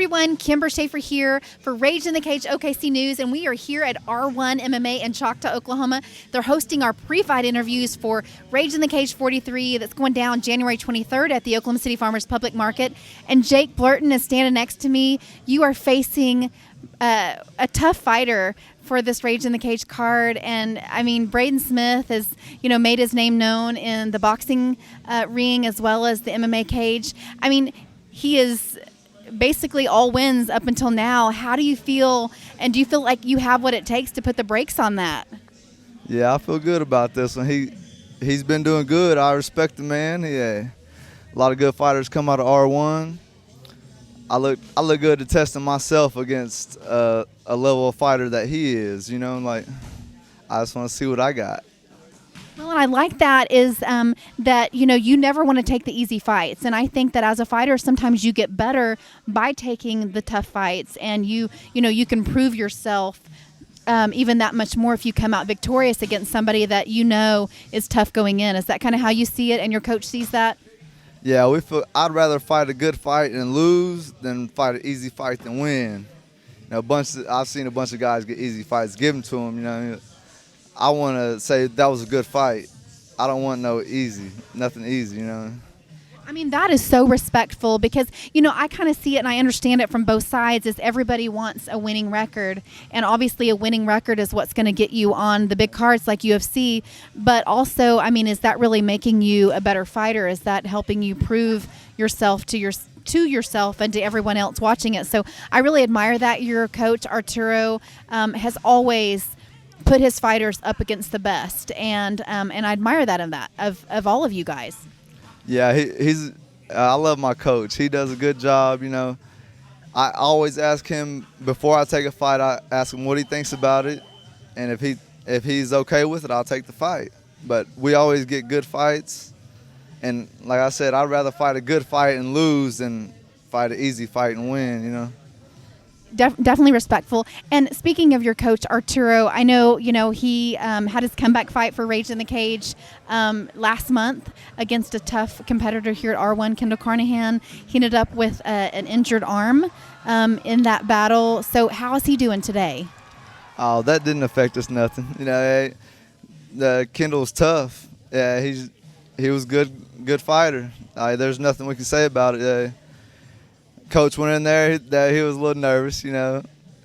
everyone, Kimber Schaefer here for Rage in the Cage OKC News, and we are here at R1 MMA in Choctaw, Oklahoma. They're hosting our pre-fight interviews for Rage in the Cage 43 that's going down January 23rd at the Oklahoma City Farmers Public Market. And Jake Blurton is standing next to me. You are facing a tough fighter for this Rage in the Cage card, and I mean, Braden Smith has made his name known in the boxing ring as well as the MMA cage. I mean, he is basically all wins up until now. How do you feel, and do you feel like you have what it takes to put the brakes on that? Yeah, I feel good about this one. He's been doing good. I respect the man. A lot of good fighters come out of R1. I look good to testing myself against a level of fighter that he is. I just want to see what I got. Well, and I like that is that, you never want to take the easy fights. And I think that as a fighter, sometimes you get better by taking the tough fights, and you can prove yourself even that much more if you come out victorious against somebody that is tough going in. Is that kind of how you see it, and your coach sees that? Yeah, I'd rather fight a good fight and lose than fight an easy fight than win. I've seen a bunch of guys get easy fights given to them. I want to say that was a good fight. I don't want nothing easy. I mean, that is so respectful because, I kind of see it and I understand it from both sides is everybody wants a winning record. And obviously a winning record is what's going to get you on the big cards like UFC. But also, I mean, is that really making you a better fighter? Is that helping you prove yourself to yourself and to everyone else watching it? So I really admire that. Your coach, Arturo, has always put his fighters up against the best. And I admire that of all of you guys. Yeah, I love my coach. He does a good job. I always ask him before I take a fight. I ask him what he thinks about it, and if he's okay with it, I'll take the fight. But we always get good fights, and like I said, I'd rather fight a good fight and lose than fight an easy fight and win. Definitely respectful. And speaking of your coach, Arturo, I know, he had his comeback fight for Rage in the Cage last month against a tough competitor here at R1, Kendall Carnahan. He ended up with an injured arm in that battle. So how is he doing today? Oh, that didn't affect us nothing. The Kendall's tough. Yeah, he was good fighter. There's nothing we can say about it. Coach went in there. He was a little nervous,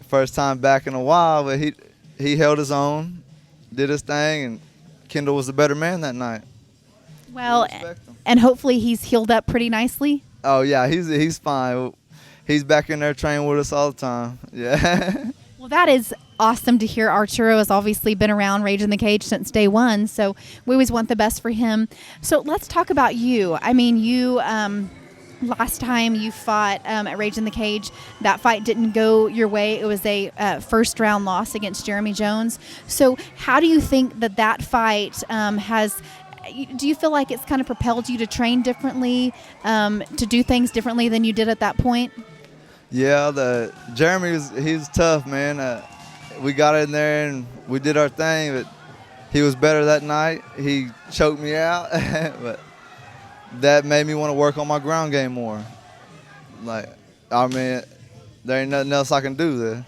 first time back in a while, but he held his own, did his thing, and Kendall was the better man that night. Well, and hopefully he's healed up pretty nicely. Oh yeah, he's fine. He's back in there training with us all the time. Yeah. Well, that is awesome to hear. Arturo has obviously been around Rage in the Cage since day one, so we always want the best for him. So let's talk about you. I mean, you. Last time you fought at Rage in the Cage, that fight didn't go your way. It was a first-round loss against Jeremy Jones. So how do you think that fight do you feel like it's kind of propelled you to train differently, to do things differently than you did at that point? Yeah, Jeremy, he's tough, man. We got in there and we did our thing, but he was better that night. He choked me out, but that made me want to work on my ground game more. There ain't nothing else I can do there.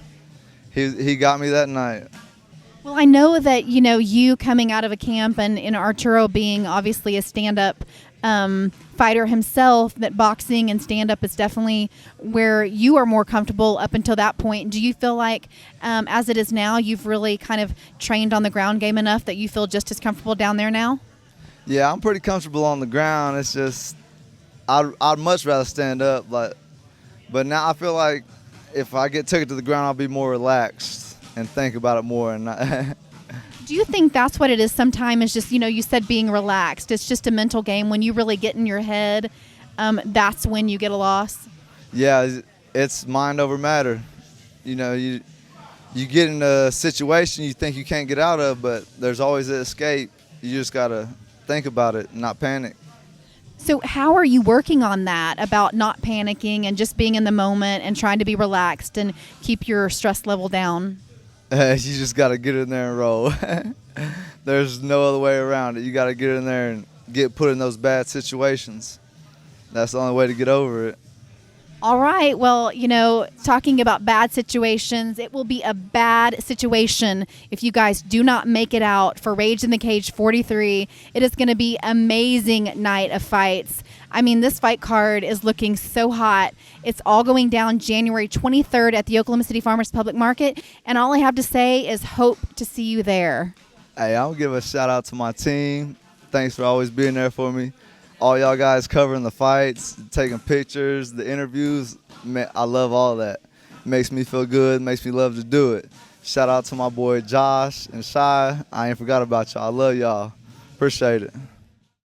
He got me that night. Well, I know that, you coming out of a camp and Arturo being obviously a stand-up fighter himself, that boxing and stand-up is definitely where you are more comfortable up until that point. Do you feel like, as it is now, you've really kind of trained on the ground game enough that you feel just as comfortable down there now? Yeah, I'm pretty comfortable on the ground. It's just I'd much rather stand up, but now I feel like if I took it to the ground, I'll be more relaxed and think about it more. And do you think that's what it is? Sometimes it's just you said being relaxed. It's just a mental game. When you really get in your head, that's when you get a loss. Yeah, it's mind over matter. You get in a situation you think you can't get out of, but there's always an escape. You just gotta think about it, not panic. So how are you working on that, about not panicking and just being in the moment and trying to be relaxed and keep your stress level down? You just got to get in there and roll. There's no other way around it. You got to get in there and get put in those bad situations. That's the only way to get over it. All right. Well, talking about bad situations, it will be a bad situation if you guys do not make it out for Rage in the Cage 43. It is going to be amazing night of fights. I mean, this fight card is looking so hot. It's all going down January 23rd at the Oklahoma City Farmers Public Market. And all I have to say is hope to see you there. Hey, I'll give a shout out to my team. Thanks for always being there for me. All y'all guys covering the fights, taking pictures, the interviews. Man, I love all that. Makes me feel good, makes me love to do it. Shout out to my boy Josh and Shy. I ain't forgot about y'all. I love y'all. Appreciate it.